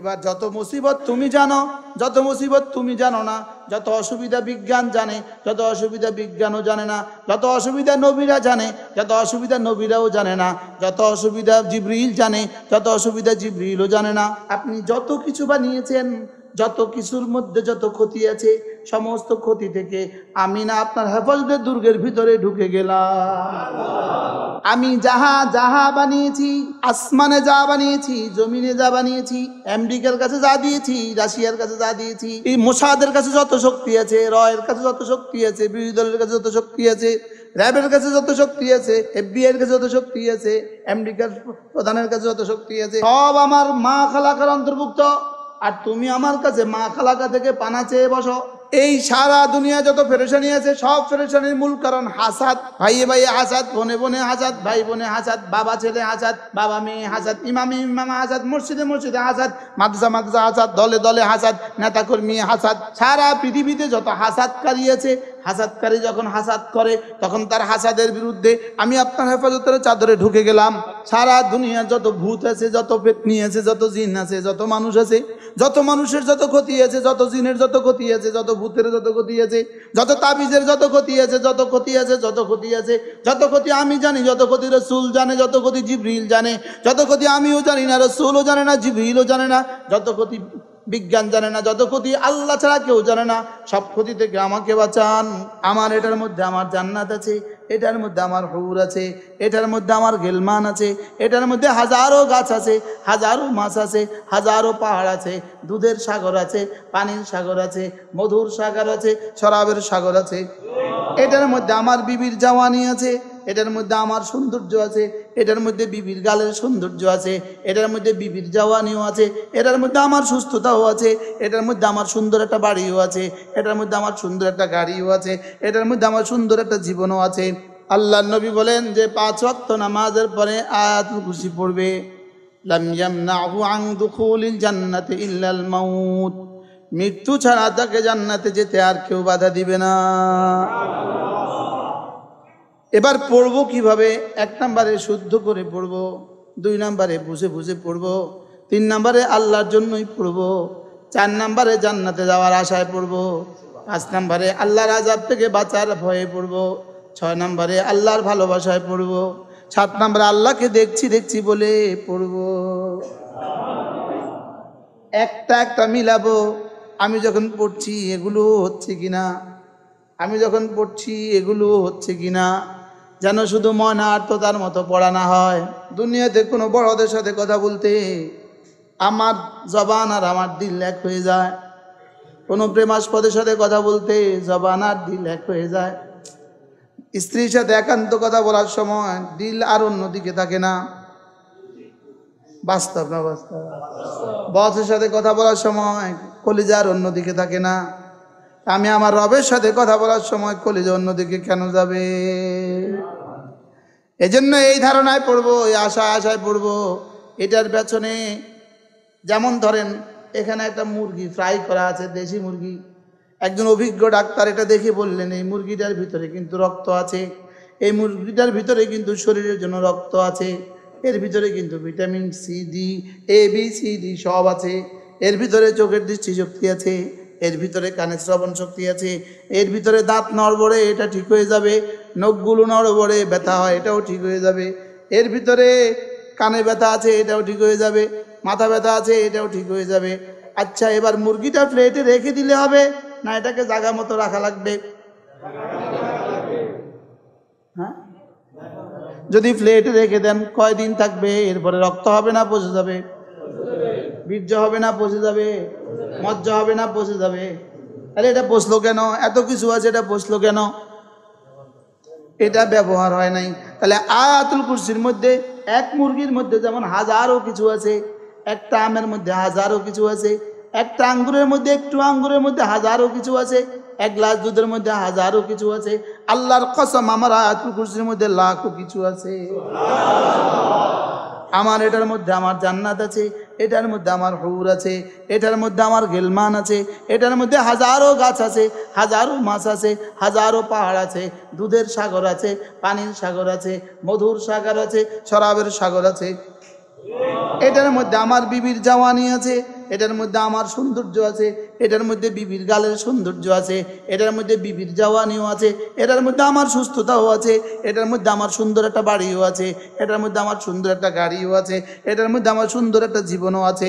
এবার যত মুসিবত তুমি জানো, যত মুসিবত তুমি জানো না, যত অসুবিধা বিজ্ঞান জানে, যত অসুবিধা বিজ্ঞানও জানে না, যত অসুবিধা নবীরা জানে, যত অসুবিধা নবীরাও জানে না, যত অসুবিধা জিবরিল জানে, যত অসুবিধা জিবরিলও জানে না। আপনি যত কিছু বানিয়েছেন, যত কিছুর মধ্যে যত ক্ষতি আছে, সমস্ত ক্ষতি থেকে আমি না আপনার হেফাজতের দুর্গের ভিতরে ঢুকে গেলাম। আমি যাহা যাহা বানিয়েছি, আসমানে যা বানিয়েছি, জমিনে যা বানিয়েছি, আমেরিকার কাছে যা দিয়েছি, রাশিয়ার কাছে যা দিয়েছি, এই মোসাদের কাছে যত শক্তি আছে, রয়ের কাছে যত শক্তি আছে, বিরোধী দলের কাছে যত শক্তি আছে, র্যাবের কাছে যত শক্তি আছে, FBI এর কাছে যত শক্তি আছে, আমেরিকার প্রধানের কাছে যত শক্তি আছে, সব আমার মা খালাকার অন্তর্ভুক্ত। আর তুমি আমার কাছে মা খালাকা থেকে পানা চেয়ে বসো। এই সারা দুনিয়া যত পেরেশানি আছে, সব পেরেশানির মূল কারণ হাসাদ। ভাইয়ে ভাইয়ে হাসাদ, বোনে বোনে হাসাদ, ভাই বোনে হাসাদ, বাবা ছেলে হাসাদ, বাবা মেয়ে হাসাদ, ইমামে ইমামা হাসাদ, মসজিদে মসজিদে হাসাদ, মাদ্রাসা মাদ্রাসা হাসাদ, দলে দলে হাসাদ, নেতা কর্মী হাসাদ। সারা পৃথিবীতে যত হাসাদকারী আছে, হাসাদকারী যখন হাসাদ করে তখন তার হাসাদের বিরুদ্ধে আমি আপনার হেফাজতের চাদরে ঢুকে গেলাম। সারা দুনিয়া যত ভূত আছে, যত পেতনি আছে, যত জিন আছে, যত মানুষ আছে, যত মানুষের যত ক্ষতি আছে, যত জিনের যত ক্ষতি আছে, যত ভূতের যত ক্ষতি আছে, যত তাবিজের যত ক্ষতি আছে, যত ক্ষতি আছে, যত ক্ষতি আছে, যত ক্ষতি আমি জানি, যত ক্ষতি রসুল জানে, যত ক্ষতি জিবরিল জানে, যত ক্ষতি আমিও জানি না, রসুলও জানে না, জিবরিলও জানে না, যত ক্ষতি বিজ্ঞান জানে না, যত ক্ষতি আল্লাহ ছাড়া কেউ জানে না, সব ক্ষতি থেকে আমাকে বাঁচান। আমার এটার মধ্যে আমার জান্নাত আছে, এটার মধ্যে আমার হুর আছে, এটার মধ্যে আমার গেলমান আছে, এটার মধ্যে হাজারো গাছ আছে, হাজারো মাছ আছে, হাজারো পাহাড় আছে, দুধের সাগর আছে, পানির সাগর আছে, মধুর সাগর আছে, শরাবের সাগর আছে। এটার মধ্যে আমার বিবির জওয়ানি আছে, এটার মধ্যে আমার সৌন্দর্য আছে, এটার মধ্যে বিবির গালের সৌন্দর্য আছে, এটার মধ্যে বিবির জওয়ানিও আছে, এটার মধ্যে আমার সুস্থতাও আছে, এটার মধ্যে আমার সুন্দর একটা বাড়িও আছে, এটার মধ্যে আমার সুন্দর একটা গাড়িও আছে, এটার মধ্যে আমার সুন্দর একটা জীবনও আছে। আল্লাহর নবী বলেন যে 5 ওয়াক্ত নামাজের পরে আয়াতুল কুরসি পড়বে, লাম ইয়ামনাহু আন দুখুলিল জান্নাতি ইল্লাল মাউত, মৃত্যু ছাড়া তাকে জান্নাতে যেতে আর কেউ বাধা দিবে না। এবার পড়বো কিভাবে? 1 নম্বরে শুদ্ধ করে পড়বো, 2 নম্বরে বুঝে বুঝে পড়বো, 3 নম্বরে আল্লাহর জন্যই পড়বো, 4 নম্বরে জান্নাতে যাওয়ার আশায় পড়বো, 5 নম্বরে আল্লাহর আযাব থেকে বাঁচার ভয়ে পড়বো, 6 নম্বরে আল্লাহর ভালোবাসায় পড়বো, 7 নম্বরে আল্লাহকে দেখছি দেখছি বলে পড়বো। একটা একটা মিলাবো। আমি যখন পড়ছি এগুলো হচ্ছে কিনা, আমি যখন পড়ছি এগুলো হচ্ছে কিনা, যেন শুধু ময়না আর্ততার মতো পড়া না হয়। দুনিয়াতে কোনো বড়দের সাথে কথা বলতে আমার জবান আর আমার দিল এক হয়ে যায়, কোনো প্রেমাস্পদের সাথে কথা বলতে জবান আর দিল এক হয়ে যায়, স্ত্রীর সাথে একান্ত কথা বলার সময় দিল আর অন্যদিকে থাকে না। বাস্তব না বাস্তব? বসের সাথে কথা বলার সময় কলিজা আর অন্যদিকে থাকে না। আমি আমার রবের সাথে কথা বলার সময় কলিজা অন্যদিকে কেন যাবে? এজন্য এই ধারণায় পড়বো, এই আশায় পড়বো। এটার পেছনে যেমন ধরেন এখানে একটা মুরগি ফ্রাই করা আছে, দেশি মুরগি। একজন অভিজ্ঞ ডাক্তার এটা দেখে বললেন এই মুরগিটার ভিতরে কিন্তু রক্ত আছে, এই মুরগিটার ভিতরে কিন্তু শরীরের জন্য রক্ত আছে, এর ভিতরে কিন্তু ভিটামিন সি, ডি, এ, বি, সি, ডি সব আছে, এর ভিতরে চোখের দৃষ্টিশক্তি আছে, এর ভিতরে কানের শ্রবণ শক্তি আছে, এর ভিতরে দাঁত নড়বড়ে এটা ঠিক হয়ে যাবে, নখগুলো নড়বড়ে ব্যথা হয় এটাও ঠিক হয়ে যাবে, এর ভিতরে কানে ব্যথা আছে এটাও ঠিক হয়ে যাবে, মাথা ব্যথা আছে এটাও ঠিক হয়ে যাবে। আচ্ছা, এবার মুরগিটা প্লেটে রেখে দিলে হবে না এটাকে জায়গা মতো রাখা লাগবে? হ্যাঁ, যদি প্লেটে রেখে দেন কয়দিন থাকবে? এরপরে রক্ত হবে না পচে যাবে? বীর্য হবে না পচে যাবে? মজ্জ হবে না পচে যাবে? আরে এটা পচলো কেন? এত কিছু আছে, এটা পচলো কেন? এটা ব্যবহার হয় নাই। তাহলে আয়াতুল কুরসির মধ্যে এক মুরগির মধ্যে যেমন হাজারো কিছু আছে, একটা আমের মধ্যে হাজারো কিছু আছে, একটা আঙ্গুরের মধ্যে একটু আঙ্গুরের মধ্যে হাজারো কিছু আছে, 1 গ্লাস দুধের মধ্যে হাজারো কিছু আছে। আল্লাহর কসম আমার আয়াতুল কুরসির মধ্যে লাখো কিছু আছে। আমার এটার মধ্যে আমার জান্নাত আছে, এটার মধ্যে আমার হুর আছে, এটার মধ্যে আমার গেলমান আছে, এটার মধ্যে হাজারো গাছ আছে, হাজারো মাছ আছে, হাজারো পাহাড় আছে, দুধের সাগর আছে, পানির সাগর আছে, মধুর সাগর আছে, শরাবের সাগর আছে। এটার মধ্যে আমার বিবির জওয়ানি আছে, এটার মধ্যে আমার সৌন্দর্য আছে, এটার মধ্যে বিবির গালের সৌন্দর্য আছে, এটার মধ্যে বিবির জওয়ানিও আছে, এটার মধ্যে আমার সুস্থতাও আছে, এটার মধ্যে আমার সুন্দর একটা বাড়িও আছে, এটার মধ্যে আমার সুন্দর একটা গাড়িও আছে, এটার মধ্যে আমার সুন্দর একটা জীবনও আছে।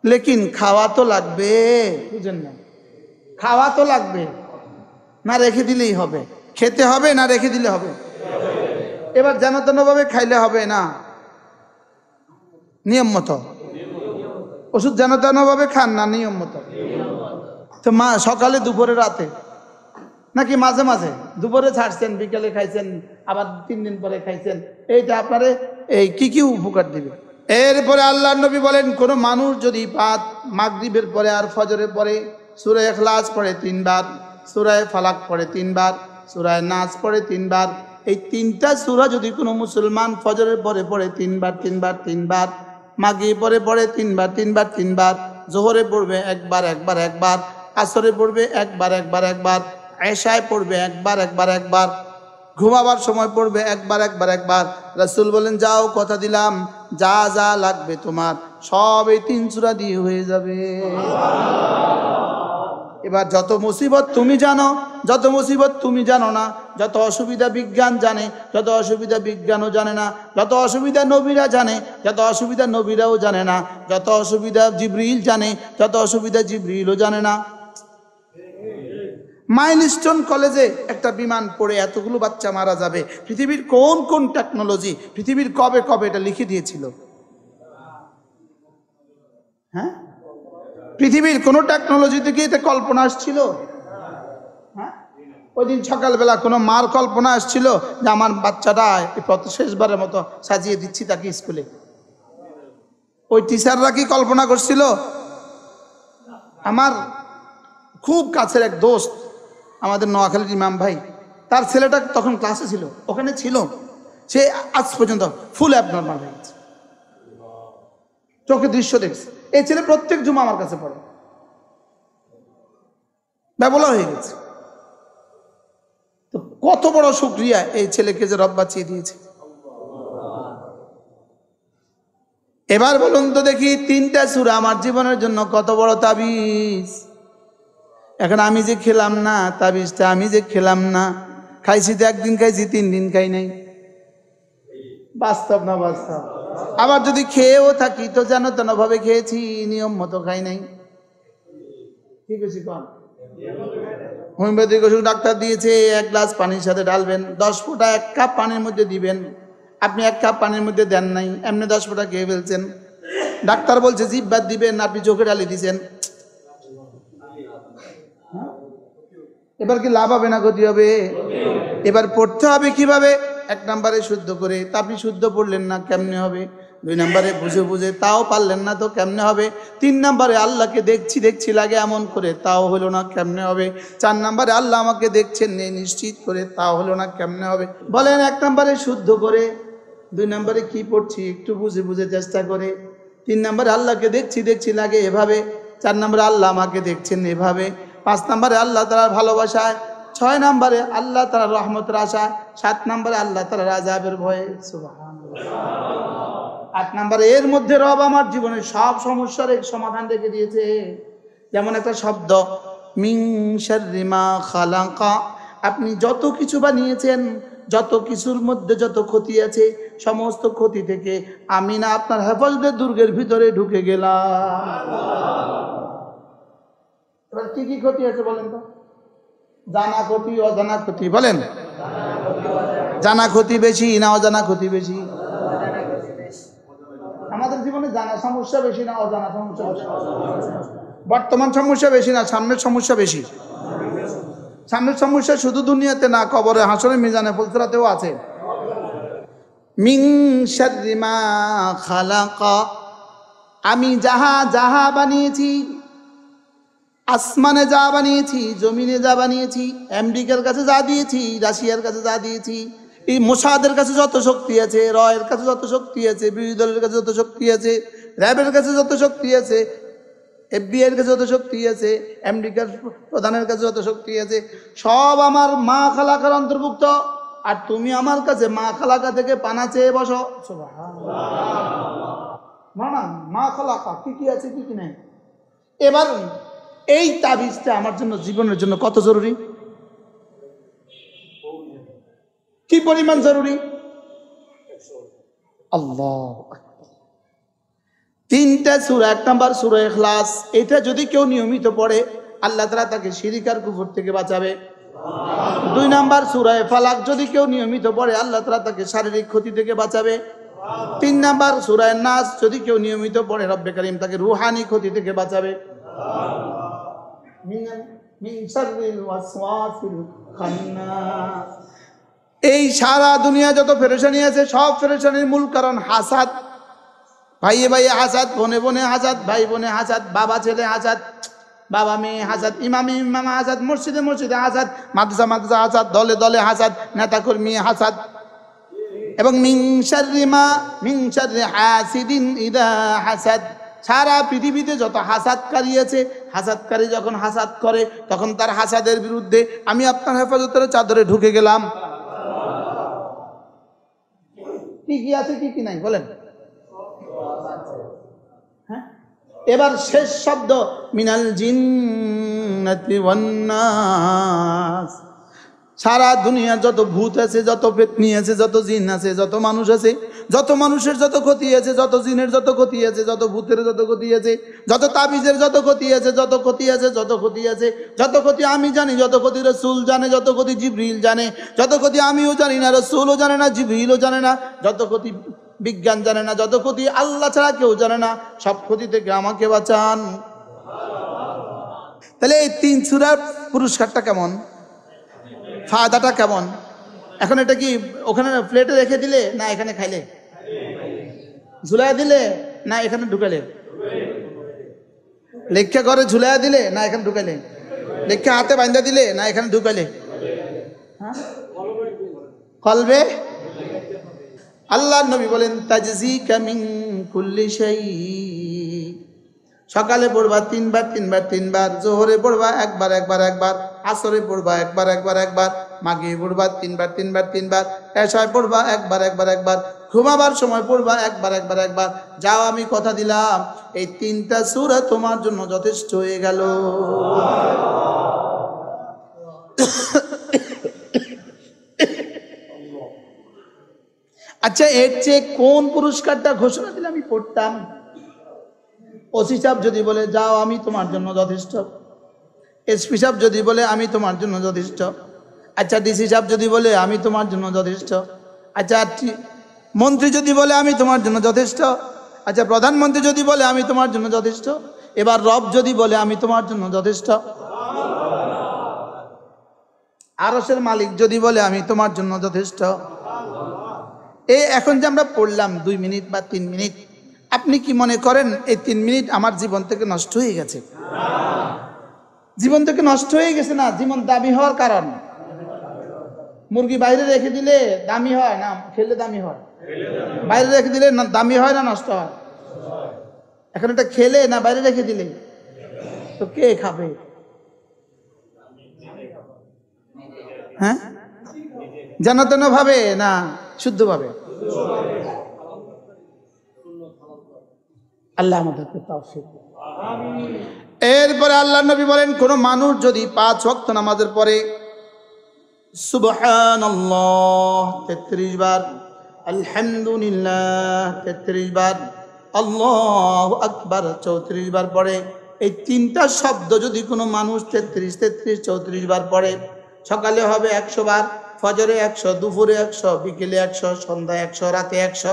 লেকিন খাওয়া তো লাগবে, বুঝেন না? খাওয়া তো লাগবে, না রেখে দিলেই হবে? খেতে হবে না রেখে দিলে হবে? এবার যেন তেনভাবে খাইলে হবে না, নিয়ম মতো। ওষুধ যেন তেনভাবে খান না, নিয়ম মতো। তো মা সকালে দুপুরে রাতে নাকি মাঝে মাঝে? দুপুরে ছাড়ছেন, বিকেলে খাইছেন, আবার 3 দিন পরে খাইছেন, এইটা আপনারে এই কি উপকার দিবে? এরপরে আল্লাহর নবী বলেন, কোন মানুষ যদি মাগরিবের পরে আর ফজরের পরে সূরা ইখলাস পড়ে 3 বার, সূরা ফালাক পড়ে 3 বার, সূরা নাস পড়ে 3 বার, এই 3টা সূরা যদি কোনো মুসলমান ফজরের পরে পড়ে 3 বার 3 বার 3 বার, মাগরিব পরে পড়ে 3 বার 3 বার 3 বার, জোহরে পড়বে একবার একবার একবার, আসরে পড়বে একবার একবার একবার, এশায় পড়বে একবার একবার একবার, ঘুমাবার সময় পড়বে একবার একবার একবার। রাসূল বলেন, যাও কথা দিলাম, যা যা লাগবে তোমার সব এই 3 সূরা দিয়ে হয়ে যাবে। এবার যত মুসিবত তুমি জানো, যত মুসিবত তুমি জানো না, যত অসুবিধা বিজ্ঞান জানে, যত অসুবিধা বিজ্ঞানও জানে না, যত অসুবিধা নবীরা জানে, যত অসুবিধা নবীরাও জানে না, যত অসুবিধা জিবরিল জানে, যত অসুবিধা জিবরিলও জানে না। মাইলস্টোন কলেজে একটা বিমান পড়ে এতগুলো বাচ্চা মারা যাবে, পৃথিবীর কোন কোন টেকনোলজি পৃথিবীর কবে কবে এটা লিখে দিয়েছিল? হ্যাঁ, পৃথিবীর কোন টেকনোলজিতে কি এটা কল্পনা আসছিল? হ্যাঁ, ওই দিন সকালবেলা কোনো মার কল্পনা আসছিল যে আমার বাচ্চাটা শেষবারের মতো সাজিয়ে দিচ্ছি তাকে স্কুলে? ওই টিচাররা কি কল্পনা করছিল? আমার খুব কাছের এক দোস্ত, আমাদের নোয়াখালীর ইমাম ভাই, তার ছেলেটা তখন ক্লাসে ছিল, ওখানে ছিল, সে আজ পর্যন্ত ফুল অ্যাবনর্মাল হয়ে গেছে, চোখে দৃশ্য দেখছে। এই ছেলে প্রত্যেক জুমা আমার কাছে পড়ে, ব্যবলা হয়ে গেছে। তো কত বড় শুকরিয়া এই ছেলেকে যে রব বাঁচিয়ে দিয়েছে। এবার বলুন তো দেখি, 3টা সূরা আমার জীবনের জন্য কত বড় তাবিজ। এখন আমি যে খেলাম না তাবিজটা, আমি যে খেলাম না, খাইছি তো 1 দিন খাইছি, 3 দিন খাই নাই, বাস্তব না বাস্তব? আবার যদি খেয়েও থাকি তো যেন তেন ভাবে খেয়েছি, নিয়ম মতো খাই নাই। ঠিক আছে, কম হোমিওপ্যাথিক ওষুধ ডাক্তার দিয়েছে, 1 গ্লাস পানির সাথে ঢালবেন, 10 ফোঁটা 1 কাপ পানির মধ্যে দিবেন, আপনি 1 কাপ পানির মধ্যে দেন নাই, এমনি 10 ফোঁটা খেয়ে ফেলছেন। ডাক্তার বলছে জিহ্বা দিবেন, আপনি চোখে ঢালি দিয়েছেন। এবার কি লাভ হবে না ক্ষতি হবে? এবার পড়তে হবে কিভাবে? 1 নম্বরে শুদ্ধ করে, তা আপনি শুদ্ধ পড়লেন না, কেমনে হবে? 2 নম্বরে বুঝে বুঝে, তাও পারলেন না, তো কেমনে হবে? 3 নম্বরে আল্লাহকে দেখছি দেখছি লাগে এমন করে, তাও হলো না, কেমনে হবে? 4 নম্বরে আল্লাহ আমাকে দেখছেন নেই নিশ্চিত করে, তাও হলো না, কেমনে হবে? বলেন, 1 নম্বরে শুদ্ধ করে, 2 নম্বরে কি পড়ছি একটু বুঝে বুঝে চেষ্টা করে, 3 নম্বরে আল্লাহকে দেখছি দেখছি লাগে এভাবে, 4 নম্বরে আল্লাহ আমাকে দেখছেন এভাবে, 5 নম্বরে আল্লাহ তাআলার ভালোবাসায়, 6 নম্বরে আল্লাহ তাআলার রহমতের আশায়, 7 নম্বরে আল্লাহ তাআলার আযাবের ভয়ে, সুবহানাল্লাহ। 8 নম্বরে এর মধ্যে রব আমার জীবনের সব সমস্যার এক সমাধান রেখে দিয়েছে। যেমন একটা শব্দ, মিন শাররি মা খালাকা, আপনি যত কিছু বানিয়েছেন, যত কিছুর মধ্যে যত ক্ষতি আছে, সমস্ত ক্ষতি থেকে আমি না আপনার হেফাজতের দুর্গের ভিতরে ঢুকে গেলাম। এবার কি কি ক্ষতি আছে বলেন তো? জানা ক্ষতি, অজানা ক্ষতি, বলেন। জানা ক্ষতি বেশি না অজানা ক্ষতি বেশি? আমাদের জীবনে জানা সমস্যা বেশি না অজানা সমস্যা বেশি? বর্তমান সমস্যা বেশি না সামনের সমস্যা বেশি? সামনের সমস্যা শুধু দুনিয়াতে না, কবরে, হাসরে, মিজানে, ফুলসিরাতেও আছে। মিন শাররি মা খালাকা, আমি যাহা যাহা বানিয়েছি, আসমানে যা বানিয়েছি, জমিনে যা বানিয়েছি, আমেরিকার কাছে যা দিয়েছি, রাশিয়ার কাছে যা দিয়েছি, এই মোসাদের কাছে যত শক্তি আছে, রয়ের কাছে যত শক্তি আছে, বিরোধী দলের কাছে যত শক্তি আছে, র্যাবের কাছে যত শক্তি আছে, FBI এর কাছে যত শক্তি আছে, আমেরিকার প্রধানের কাছে যত শক্তি আছে, সব আমার মা খালাকার অন্তর্ভুক্ত। আর তুমি আমার কাছে মা খালাকা থেকে পানা চেয়ে বসো, সুবহানাল্লাহ। না মা খালাকা, কি কি আছে কি কি নাই। এবার এই তাবিজটা আমার জন্য জীবনের জন্য কত জরুরি, কি পরিমাণ জরুরি। আল্লাহ, 3টা সূরা, 1 নাম্বার সূরা ইখলাস, এটা যদি কেউ নিয়মিত পড়ে আল্লাহ তাআলা তাকে শিরক আর কুফর থেকে বাঁচাবে। 2 নাম্বার সূরা ফালাক যদি কেউ নিয়মিত পড়ে আল্লাহ তাআলা তাকে শারীরিক ক্ষতি থেকে বাঁচাবে। 3 নাম্বার সূরা নাস যদি কেউ নিয়মিত পড়ে রব্বে কারীম তাকে রূহানি ক্ষতি থেকে বাঁচাবে। মিন শাররিল ওয়াসওয়াসিল খান্নাস। এই সারা দুনিয়া যত পেরেশানি আছে সব পেরেশানির মূল কারণ হাসাদ। ভাইয়ে ভাইয়ে হাসাদ, বোনে বোনে হাসাদ, ভাই বোনে হাসাদ, বাবা ছেলে হাসাদ, বাবা মেয়ে হাসাদ, ইমামে ইমামা হাসাদ, মসজিদে মসজিদে হাসাদ, মাদ্রাসা মাদ্রাসা হাসাদ, দলে দলে হাসাদ, নেতা কর্মী হাসাদ। এবং মিন শাররি হাসিদিন ইযা হাসাদ। সারা পৃথিবীতে যত হাসাদকারী আছে, হাসাদকারী যখন হাসাদ করে তখন তার হাসাদের বিরুদ্ধে আমি আপনার হেফাজতের চাদরে ঢুকে গেলাম। কি কি আছে কি কি নাই বলেন। হ্যাঁ, এবার শেষ শব্দ মিনাল জিন্নাতি ওয়ান নাস। সারা দুনিয়া যত ভূত আছে, যত পেতনি আছে, যত জিন আছে, যত মানুষ আছে, যত মানুষের যত ক্ষতি আছে, যত জিনের যত ক্ষতি আছে, যত ভূতের যত ক্ষতি আছে, যত তাবিজের যত ক্ষতি আছে, যত ক্ষতি আছে, যত ক্ষতি আছে, যত ক্ষতি আমি জানি, যত ক্ষতি রাসূল জানে, যত ক্ষতি জিবরিল জানে, যত ক্ষতি আমিও জানি না, রাসূলও জানে না, জিবরিলও জানে না, যত ক্ষতি বিজ্ঞান জানে না, যত ক্ষতি আল্লাহ ছাড়া কেউ জানে না, সব ক্ষতি থেকে আমাকে বাঁচান। তাহলে এই 3 সূরার পুরস্কারটা কেমন, ফায়দাটা কেমন? এখন এটা কি ওখানে প্লেটে রেখে দিলে না এখানে খাইলে, ঝুলাই দিলে না এখানে ঢুকালে, লেখা করে ঝুলাই দিলে না এখানে ঢুকাইলে, লেখা হাতে বাঁধা দিলে না এখানে ঢুকাইলে, হ্যাঁ কলবে। আল্লাহর নবী বলেন তাজজিকা মিন কুল্লি শাই। সকালে পড়বা 3 বার 3 বার 3 বার, জোহরে পড়বা একবার একবার একবার, আসরে পড়বা একবার একবার একবার, মাগরিবে পড়বা 3 বার 3 বার 3 বার, এশায় পড়বা একবার একবার একবার, ঘুমাবার সময় পড়বা একবার একবার একবার। যাও আমি কথা দিলাম এই 3টা সূরা তোমার জন্য যথেষ্ট হয়ে গেল। আচ্ছা, এর চেয়ে কোন পুরস্কারটা ঘোষণা দিলে আমি পড়তাম? ওসি সাহেব যদি বলে যাও আমি তোমার জন্য যথেষ্ট, এসপি সাহেব যদি বলে আমি তোমার জন্য যথেষ্ট, আচ্ছা ডিসি সাহেব যদি বলে আমি তোমার জন্য যথেষ্ট, আচ্ছা মন্ত্রী যদি বলে আমি তোমার জন্য যথেষ্ট, আচ্ছা প্রধানমন্ত্রী যদি বলে আমি তোমার জন্য যথেষ্ট, এবার রব যদি বলে আমি তোমার জন্য যথেষ্ট, আরশের মালিক যদি বলে আমি তোমার জন্য যথেষ্ট। এই এখন যে আমরা পড়লাম 2 মিনিট বা 3 মিনিট, আপনি কি মনে করেন এই 3 মিনিট আমার জীবন থেকে নষ্ট হয়ে গেছে? জীবন থেকে নষ্ট হয়ে গেছে না, জীবন দামি হওয়ার কারণ। মুরগি বাইরে রেখে দিলে দামি হয় না খেলে দামি হয়? বাইরে রেখে দিলে দামি হয় না নষ্ট হয়? এখন এটা খেলে না বাইরে রেখে দিলে তো কে খাবে? হ্যাঁ, যেন তেন ভাবে না শুদ্ধ ভাবে? আল্লাহ আমাদেরকে তৌফিক দিন। এরপরে আল্লাহর নবী বলেন কোন মানুষ যদি 5 ওয়াক্ত নামাজের পরে সুবহানাল্লাহ 33 বার, আলহামদুলিল্লাহ 33 বার, আল্লাহু আকবার 34 বার পড়ে, এই 3টা শব্দ যদি কোনো মানুষ 33 33 34 বার পড়ে, সকালে হবে 100 বার, ফজরে 100, দুপুরে 100, বিকেলে 100, সন্ধ্যায় 100, রাতে 100,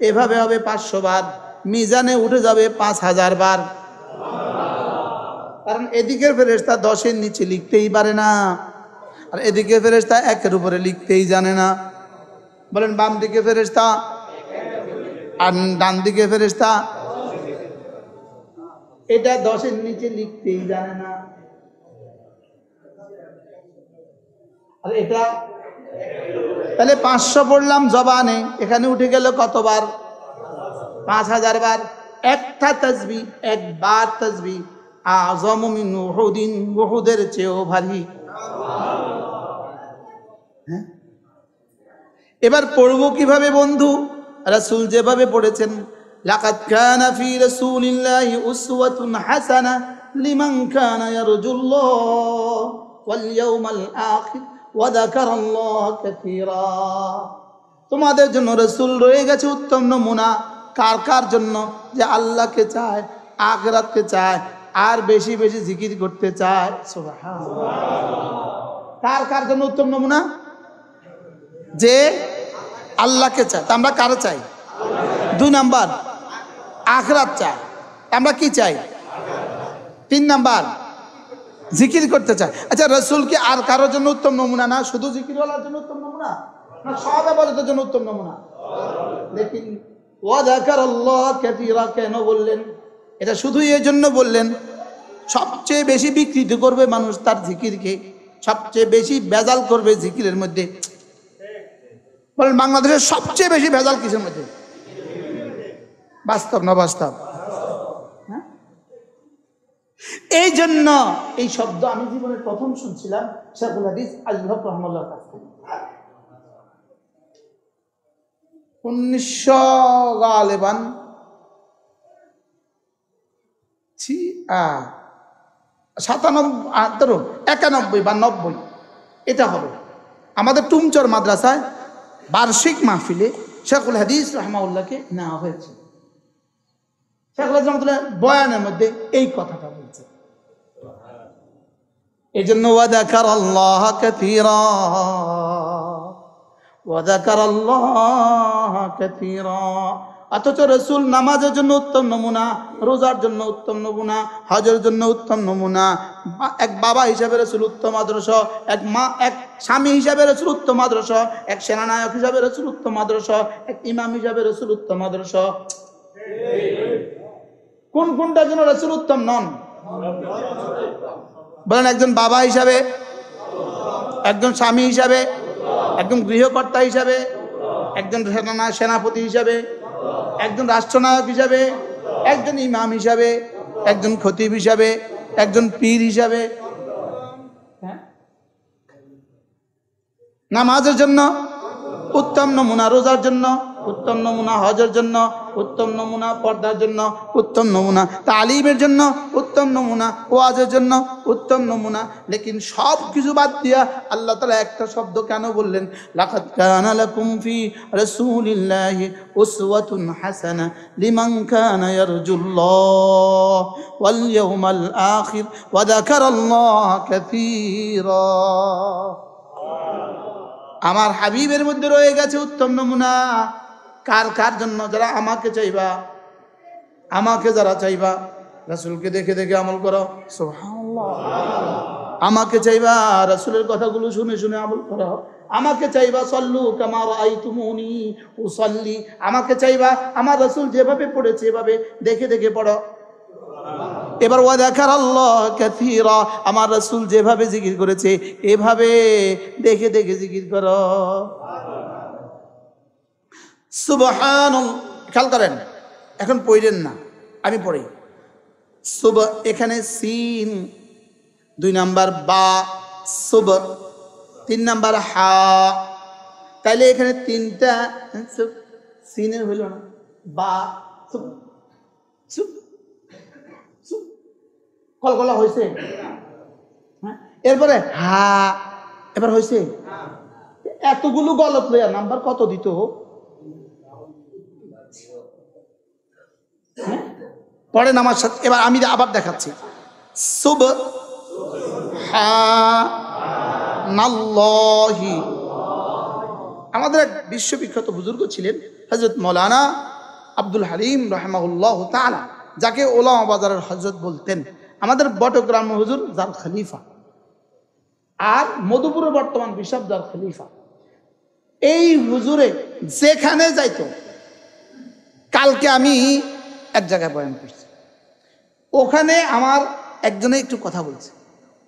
এভাবে হবে 500 বার। মিজানে উঠে যাবে 5000 বার। কারণ এদিকের ফেরেশতা 10-এর নিচে লিখতেই পারে না, আর এদিকে ফেরেশতা 1-এর উপরে লিখতেই জানে না। বলেন বাম দিকে ফেরেশতা আর ডান দিকে ফেরেশতা, এটা 10-এর নিচে লিখতেই জানে না, আর এটা তাহলে 500 পড়লাম জবানে, এখানে উঠে গেল কতবার? 5000 বার। একটা তাসবিহ, একবার তাসবিহ আযমু মিন উহুদিন, উহুদের চেয়েও ভারী। হ্যাঁ, এবার পড়বো কিভাবে বন্ধু? রাসূল যেভাবে পড়েছেন লাকাদ কানা ফি রাসূলিল্লাহি উসওয়াতুন হাসানাহ লিমান কানা ইয়ারজুল্লাহ ওয়াল ইয়াউমাল আখির ওয়া যাকারাল্লাহ কাসীরা। তোমাদের জন্য রাসূল রয়ে গেছে উত্তম নমুনা। কার কার জন্য? যে আল্লাহকে চায়, আখিরাতকে চায়, আর বেশি বেশি জিকির করতে চায়। সুবহানাল্লাহ। কার কার জন্য উত্তম নমুনা? যে আল্লাহকে চায়। তা আমরা কারে চাই? 2 নাম্বার আখিরাত চাই। আমরা কি চাই? 3 নাম্বার জিকির করতে চাই। আচ্ছা, রাসূল কি আর কারোর জন্য উত্তম নমুনা না? শুধু জিকিরওয়ালার জন্য উত্তম নমুনা না সব ইবাদতের জন্য উত্তম নমুনা? লেকিন ওয়া যাকারাল্লাহ কাসীরা কেন বললেন? এটা শুধু এই জন্য বললেন, সবচেয়ে বেশি বিকৃত করবে মানুষ তার জিকিরকে, সবচেয়ে বেশি ভেজাল করবে জিকিরের মধ্যে। বলেন বাংলাদেশের সবচেয়ে বেশি ভেজাল কিসের মধ্যে? বাস্তব না বাস্তব? হ্যাঁ, এই জন্য এই শব্দ আমি জীবনের প্রথম শুনছিলাম শেখুল হাদিস আজল হক রহমাতুল্লাহর কাছ থেকে। 1991 বা 90 এটা হবে। আমাদের টুমচর মাদ্রাসায় বার্ষিক মাহফিলে শেখুল হাদিস রহমাতুল্লাহকে নেওয়া হয়েছে। শেখুল হাদিস রহমাতুল্লাহ বয়ানের মধ্যে এই কথাটা বলছে। এই জন্য ওয়া যাকারাল্লাহ কাসীরা ওয়া যাকারাল্লাহ কাসীরা। অথচ রাসূল নামাজের জন্য উত্তম নমুনা, রোজার জন্য উত্তম নমুনা, হজের জন্য উত্তম নমুনা, এক বাবা হিসাবে রাসূল উত্তম আদর্শ, এক মা, এক স্বামী হিসাবে রাসূল উত্তম আদর্শ, এক সেনানায়ক হিসাবে রাসূল উত্তম আদর্শ, এক ইমাম হিসাবে রাসূল উত্তম আদর্শ। কোনটার জন্য রাসূল উত্তম নন? বলেন। একজন বাবা হিসাবে, একজন স্বামী হিসাবে, একজন গৃহকর্তা হিসাবে, একজন সেনাপতি হিসাবে, একজন রাষ্ট্রনায়ক হিসাবে, একজন ইমাম হিসাবে, একজন খতিব হিসাবে, একজন পীর হিসাবে। নামাজের জন্য উত্তম নমুনা, রোজার জন্য উত্তম নমুনা, হজের জন্য উত্তম নমুনা, পর্দার জন্য উত্তম নমুনা, তালিমের জন্য উত্তম নমুনা, ওয়াজের জন্য উত্তম নমুনা। লেকিন সব কিছু বাদ দিয়া আল্লাহ তাআলা একটা শব্দ কেন বললেন? লাকাদ কানা লাকুম ফি রাসূলিল্লাহি উসওয়াতুন হাসানাহ লিমান কানা ইয়ারজুল্লাহ ওয়াল ইয়াউমাল আখির ওয়া যাকারাল্লাহ কাসীরা। আমার হাবিবের মধ্যে রয়ে গেছে উত্তম নমুনা। কার কার জন্য? যারা আমাকে চাইবা, আমাকে যারা চাইবা, রাসূলকে দেখে দেখে আমল করো। সুবহানাল্লাহ। আমাকে চাইবা, রাসূলের কথাগুলো শুনে শুনে আমল করো। আমাকে চাইবা, সল্লু কামা রাআইতুমুনি উসাল্লি। আমাকে চাইবা, আমার রাসূল যেভাবে পড়েছে এভাবে দেখে দেখে পড়ো। এবার ওয়া যাকারাল্লাহ কাসীরা, আমার রাসূল যেভাবে জিকির করেছে এভাবে দেখে দেখে জিকির করো। সুবহানাল্লাহ। খেয়াল করেন, এখন পড়েন না, আমি পড়ি। সুব, এখানে সিন, 2 নাম্বার বা, সুব 3 নাম্বার হা। তাইলে এখানে 3টা সিনের হইল না? বা, সুব, সুব, কলকলা হয়েছে। হ্যাঁ, এরপরে হা, এবার হয়েছে। এতগুলো গলত লইয়া নাম্বার কত দিত? পড়েন আমার সাথে, এবার আমি আবার দেখাচ্ছি। সুবহানাল্লাহি। আমাদের এক বিশ্ববিখ্যাত বুজুর্গ ছিলেন হযরত মাওলানা আব্দুল হালিম রাহিমাহুল্লাহ তাআলা, যাকে ওলামা বাজারের হযরত বলতেন। আমাদের বটগ্রাম হুজুর যার খলিফা, আর মধুপুরের বর্তমান বিশপ যার খলিফা। এই হুজুরে যেখানে যাইতো, কালকে আমি এক জায়গায় বয়ান করছি, ওখানে আমার একজনে একটু কথা বলছে।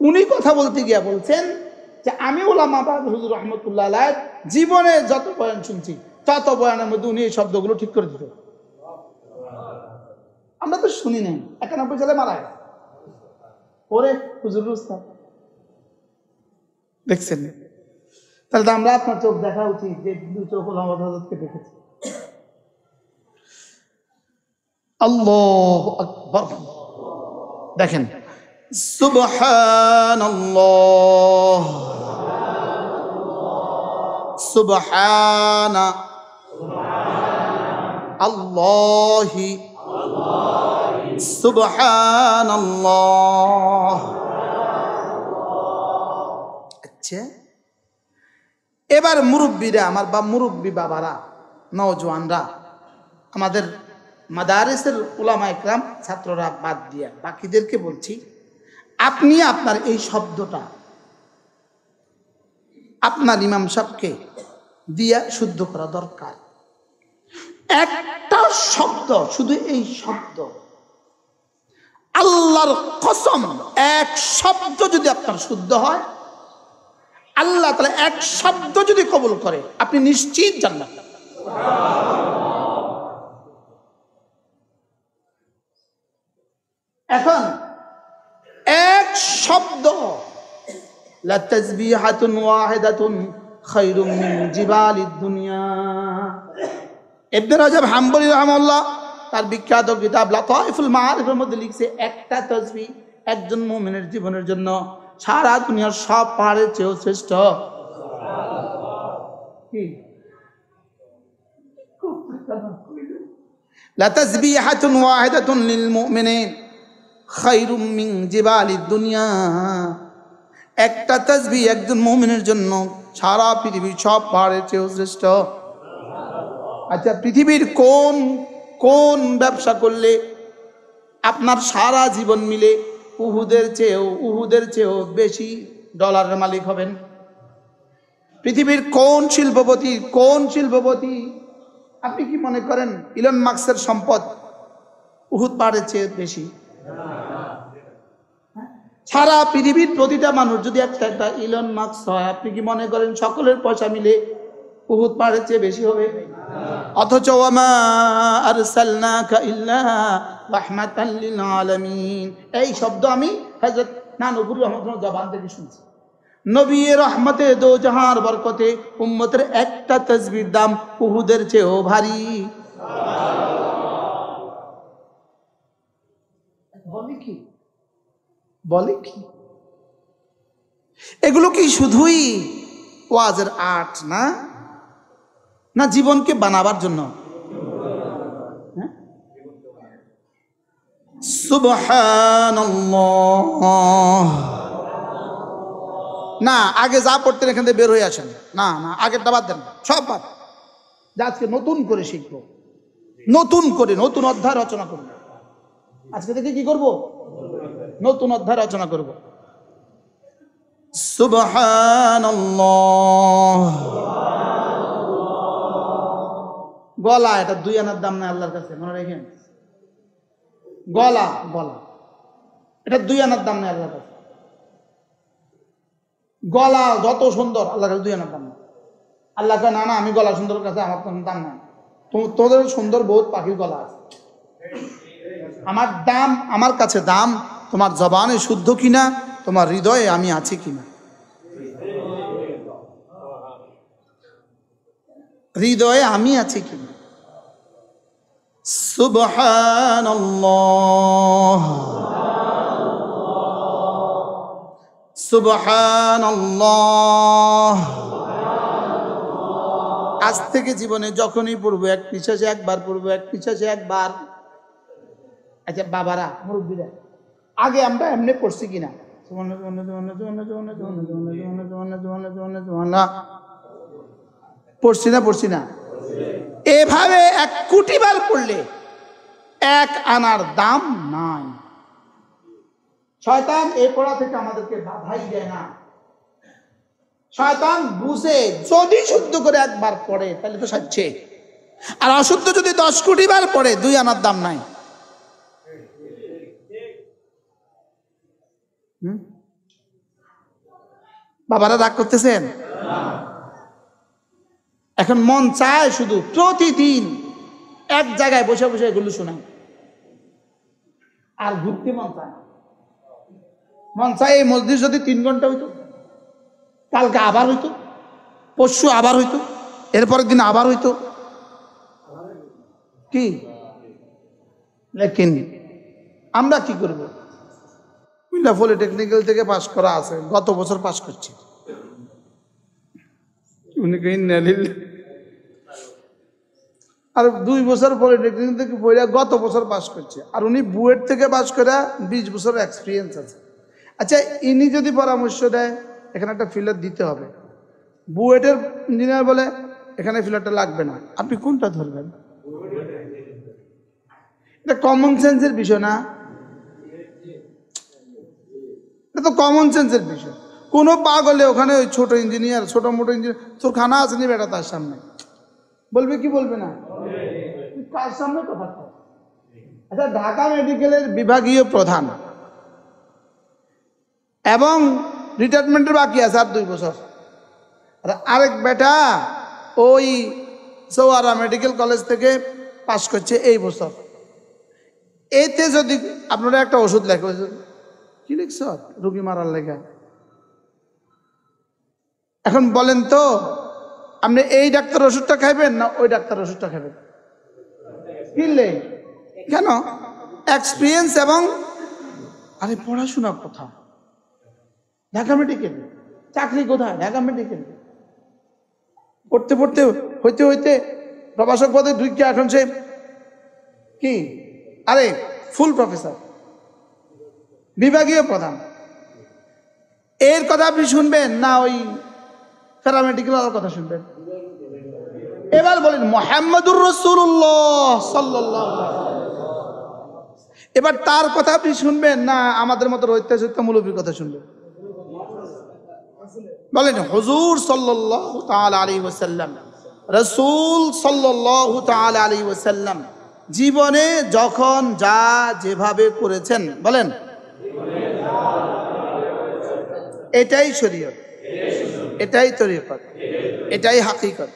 উনি কথা বলতে গিয়া বলছেন যে আমি ওলামা বাজার হুজুর রহমতুল্লাহ আলাইহি জীবনে যত বয়ান শুনছি তত বয়ানের মধ্যে উনি এই শব্দগুলো ঠিক করে দিত। আমরা তো শুনি নাই। 91 সালে মারা গেছে। ওরে হুজুর উস্তাদ, দেখছেন? তাহলে তো আমরা আপনার চোখ দেখা উচিত যে 2 চোখ ওলামা হযরতকে দেখেছি। আল্লাহু আকবার। দেখেন, সুবহানাল্লাহ, সুবহানা আল্লাহি, সুবহানাল্লাহ। আচ্ছা, এবার মুরব্বীরা, আমার মুরব্বী বাবারা, নওজোয়ানরা, আমাদের মাদারিসের উলামা ইকরাম ছাত্ররা বাদ দিয়া বাকিদেরকে বলছি, আপনি আপনার এই শব্দটা আপনার ইমাম সাহেবকে দিয়া শুদ্ধ করা দরকার। একটা শব্দ, শুধু এই শব্দ, আল্লাহর কসম, এক শব্দ যদি আপনার শুদ্ধ হয়, আল্লাহ তাআলা এক শব্দ যদি কবুল করে, আপনি নিশ্চিত জান্নাত। এখন এক শব্দ, লা তাসবিহাতুন ওয়াহিদাতুন খায়রুম মিন জিবালিদ দুনিয়া। ইবনে রাজব হাম্বলী রাহিমাহুল্লাহ তার বিখ্যাত কিতাব লাতাইফুল মাআরিফের মধ্যে লিখছে, একটা তাসবিহ একজন মুমিনের জীবনের জন্য সারা দুনিয়ার সব পাহাড়ের চেয়েও শ্রেষ্ঠ। কি লা তাসবিহাতুন ওয়াহিদাতুন লিল মুমিনিন খায়রুম মিন জিবালিদ দুনিয়া। একটা তাসবিহ একজন মুমিনের জন্য সারা পৃথিবীর সব পাহাড়ের চেয়েও শ্রেষ্ঠ। আচ্ছা, পৃথিবীর কোন কোন ব্যবসা করলে আপনার সারা জীবন মিলে উহুদের চেয়েও বেশি ডলারের মালিক হবেন? পৃথিবীর কোন শিল্পপতি আপনি কি মনে করেন ইলন মাস্কের সম্পদ উহুদ পাহাড়ের চেয়ে বেশি? সারা পৃথিবীর প্রতিটা মানুষ যদি একটা ইলন মাস্ক হয়, আপনি কি মনে করেন সকলের পয়সা মিলে উহুদ পাহাড়ের চেয়ে বেশি হবে? অথচ ওয়ামা আরসালনাকা ইল্লা রাহমাতাল লিল আলামিন, এই শব্দ আমি হযরত নানুপুর রহমাতুল্লাহ জবান থেকে শুনছি। নবী রহমতে দো জাহার বরকতে উম্মতের একটা তাসবিহর দাম উহুদের চেয়েও ভারী। বলে কি এগুলো কি শুধুই ওয়াজের আর্ট না, না জীবনকে বানাবার জন্য? সুবহানাল্লাহ। না, আগে যা পড়তেন এখান থেকে বের হয়ে আসেন। না না, আগেরটা বাদ দেন, সব বাদ। আজকে নতুন করে শিখবো, নতুন অধ্যায় রচনা করবো। আজকে থেকে কি করব? নতুন অধ্যায় রচনা করব। সুবহানাল্লাহ। গলা, এটা 2 আনার দাম নাই আল্লাহর কাছে, মনে রাখেন। গলা এটা 2 আনার দাম নাই আল্লাহর কাছে। গলা যত সুন্দর আল্লাহর কাছে 2 আনার দাম নাই। আল্লাহ কয়, না না, আমি গলা সুন্দর কাছে আমার কোনো দাম নাই। তোদের সুন্দর বহুত পাখির গলা আছে, আমার কাছে দাম তোমার জবানে শুদ্ধ কিনা, তোমার হৃদয়ে আমি আছি কিনা। হৃদয়ে আমি আছি কিনা। সুবহানাল্লাহ, সুবহানাল্লাহ। আজ থেকে জীবনে যখনই পড়বো, এক নিঃশ্বাসে একবার পড়বো, এক নিঃশ্বাসে একবার। আচ্ছা বাবারা, মুরব্বীরা, আগে আমরা এমনি পড়ছি কিনা? পড়ছি না? এভাবে 1 কোটি বার পড়লে 1 আনার দাম নাই। শয়তান এই পড়া থেকে আমাদেরকে বাধাই দেয় না। শয়তান বুঝে যদি শুদ্ধ করে একবার পড়ে তাহলে তো সাচ্ছে, আর অশুদ্ধ যদি 10 কোটি বার পড়ে 2 আনার দাম নাই। বাবারা রাগ করতেছেন? এখন মন চায় শুধু প্রতিদিন এক জায়গায় বসে বসে এগুলো শোনায়, আর ঘুরতে মন চায় না। মন চায় এই মসজিদ যদি 3 ঘন্টা হইতো, কালকে আবার হইতো, পরশু আবার হইতো, এরপরের দিন আবার হইতো। কি লেকিন আমরা কি করব? কুমিল্লা পলিটেকনিক্যাল থেকে পাশ করা আছে, গত বছর পাশ করছি। আর 2 বছর পলিটেকনিক থেকে পড়ে গত বছর পাশ করছে, আর উনি বুয়েট থেকে পাশ করে 20 বছর এক্সপিরিয়েন্স আছে। আচ্ছা, ইনি যদি পরামর্শ দেয় এখানে একটা ফিলার দিতে হবে, বুয়েটের ইঞ্জিনিয়ার বলে এখানে ফিলারটা লাগবে না, আপনি কোনটা ধরবেন? এটা কমন সেন্সের বিষয় না? এটা তো কমন সেন্সের বিষয়। কোনো পাগলে ওখানে ওই ছোট ইঞ্জিনিয়ার, ছোট মোটো ইঞ্জিনিয়ার, তোর খানা আছে নি বেটা, তার সামনে বলবে কি বলবে না? কার সামনে কথা? আচ্ছা, ঢাকা মেডিকেলের বিভাগীয় প্রধান এবং রিটায়ারমেন্টের বাকি আছে আর 2 বছর, আর আরেক বেটা ওই সৌয়ারা মেডিকেল কলেজ থেকে পাশ করছে এই বছর। এতে যদি আপনারা একটা ওষুধ লেখে, কি লিখছ? রুগী মারার লেখা। এখন বলেন তো, আপনি এই ডাক্তার ওষুধটা খাইবেন না ওই ডাক্তার ওষুধটা খাবেন? কিনলে কেন? এক্সপিরিয়েন্স এবং আরে পড়াশোনার কথা। ঢাকা মেডিকেল চাকরি কোথায়? ঢাকা মেডিকেল। পড়তে পড়তে হইতে হইতে প্রভাষক পদে ঢুকে এখন সে কি, আরে ফুল প্রফেসর, বিভাগীয় প্রধান। এর কথা আপনি শুনবেন না ওই প্যারামেডিকেল কথা শুনবেন? এবার বলেন মুহাম্মাদুর রাসূলুল্লাহ সাল্লাল্লাহু আলাইহি ওয়াসাল্লাম, এবার তার কথা আপনি শুনবেন না আমাদের মতো ঐতিহ্যমূলক মৌলবীর কথা শুনবেন? বলেন হুজুর সাল্লাল্লাহু তাআলা আলাইহি ওয়াসাল্লাম, রাসূল সাল্লাল্লাহু তাআলা আলাইহি ওয়াসাল্লাম জীবনে যখন যা যেভাবে করেছেন, বলেন এটাই শরীয়ত, এটাই তরিকত, এটাই হাকিকত,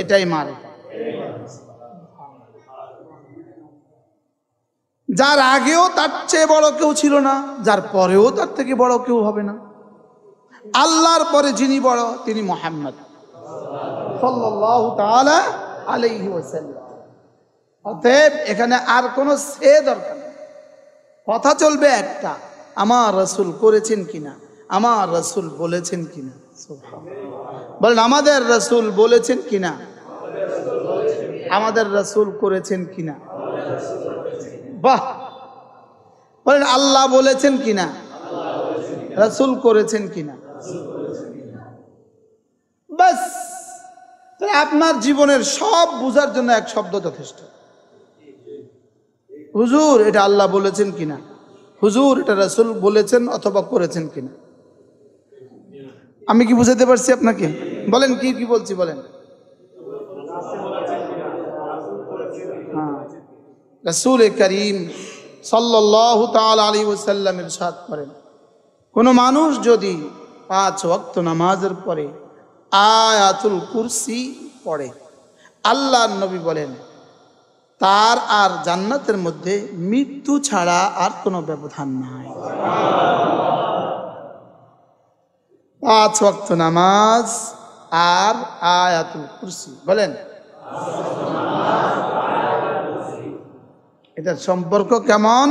এটাই মারিফত। যার আগেও তার চেয়ে বড় কেউ ছিল না, যার পরেও তার থেকে বড় কেউ হবে না। আল্লাহর পরে যিনি বড় তিনি মুহাম্মদ সাল্লাল্লাহু তাআলা আলাইহি ওয়াসাল্লাম। অতএব এখানে আর কোনো সে দরকার নেই, কথা চলবে একটা, আমার রাসূল করেছেন কিনা, আমার রাসূল বলেছেন কিনা। সুবহানাল্লাহ, বলেন আমাদের রাসূল বলেছেন কিনা, আমাদের রাসূল করেছেন কিনা। বাহ, বলেন আল্লাহ বলেছেন কিনা, রাসূল করেছেন কিনা। বাস, আপনার জীবনের সব বুঝার জন্য এক শব্দ যথেষ্ট। হুজুর এটা আল্লাহ বলেছেন কিনা, হুজুর এটা রাসূল বলেছেন অথবা করেছেন কিনা। আমি কি বুঝাতে পারছি আপনাকে? বলেন কি কি বলছি বলেন। রাসূল করিম সাল্লাল্লাহু তাআলা আলাইহি ওয়াসাল্লাম ইরশাদ করেন, কোন মানুষ যদি 5 ওয়াক্ত নামাজের পরে আয়াতুল কুরসি পড়ে, আল্লাহর নবী বলেন তার আর জান্নাতের মধ্যে মৃত্যু ছাড়া আর কোনো ব্যবধান নাই। 5 ওয়াক্ত নামাজ আর আয়াতুল কুরসি, বলেন এটার সম্পর্ক কেমন?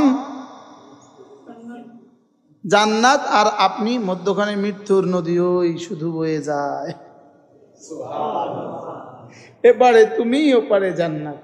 জান্নাত আর আপনি মধ্যখানে মৃত্যুর নদী ওই শুধু বয়ে যায়, এবারে তুমি ওপারে জান্নাত।